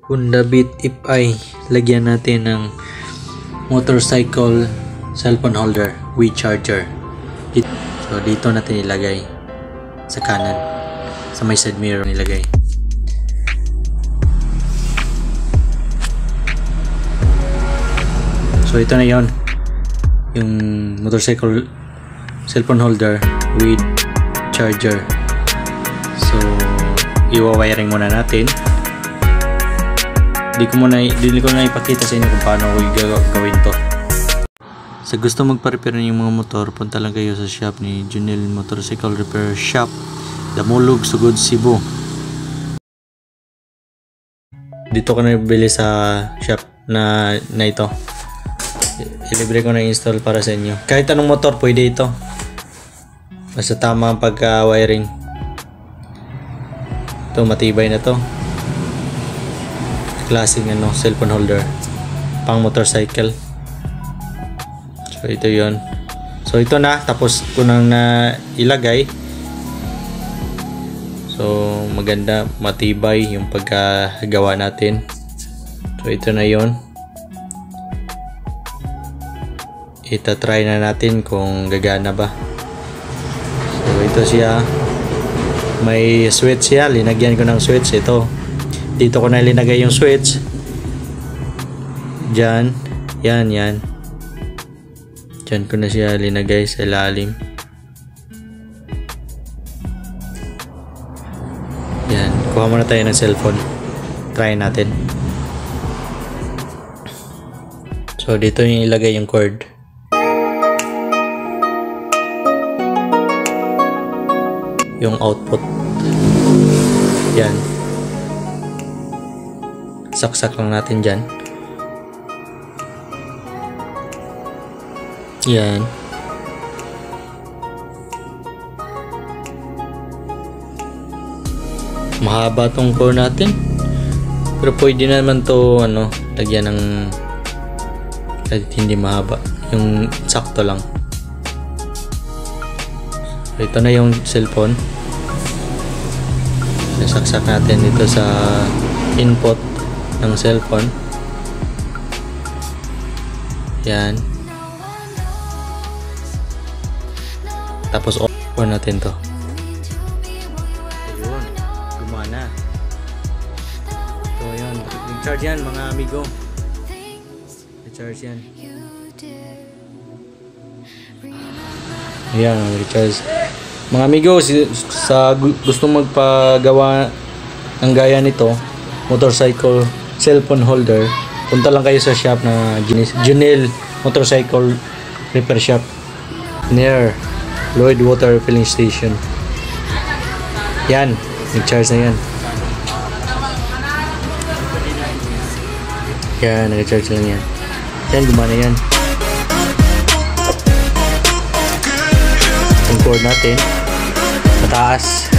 Honda Beat If-I, lagyan natin ng motorcycle cellphone holder with charger. So dito natin ilagay sa kanan, sa may side mirror nilagay. So ito na yon, yung motorcycle cellphone holder with charger. So i-wiring muna natin. Hindi ko na ipakita sa inyo kung paano ko gawin to. Sa gusto magpa-repair ng mga motor, punta lang kayo sa shop ni Junel Motorcycle Repair Shop, Damulog, Sugod, Cebu. Dito ko na bili sa shop na ito. Ilibre ko na install para sa inyo. Kahit anong motor pwede ito, basta tama ang pagka-wiring. Ito matibay na to, klaseng cellphone holder pang motorcycle. So ito yon. So ito na, tapos ko nang na ilagay. So maganda, matibay yung pagkagawa natin. So ito na yon. Ita-try na natin kung gagana ba. So ito siya, may switch siya, linagyan ko ng switch. Ito, dito ko na linagay yung switch. Diyan, yan. Diyan ko na siya linagay sa ilalim. Yan, kuha muna tayo ng cellphone. Try natin. So dito yung ilagay yung cord. Yung output. Yan. Saksak lang natin dyan. Yan. Mahaba tong core natin, pero pwede naman to lagyan ng kahit hindi mahaba, yung sakto lang. So, ito na yung cellphone. Sasaksak natin dito sa input ng cellphone. Yan. Tapos on natin to. Ayun, gumana. So yun, nag-charge yan mga amigo. Nag-charge yan. Ayan, nag-charge. Mga amigo, sa gusto magpagawa ng gaya nito, motorcycle cellphone holder, punta lang kayo sa shop na Junel Motorcycle Repair Shop near Lloyd Water Filling Station. Yan, nag-charge na yan. Yan, nag-charge na yan. Yan, gumana yan. Ang cord natin mataas.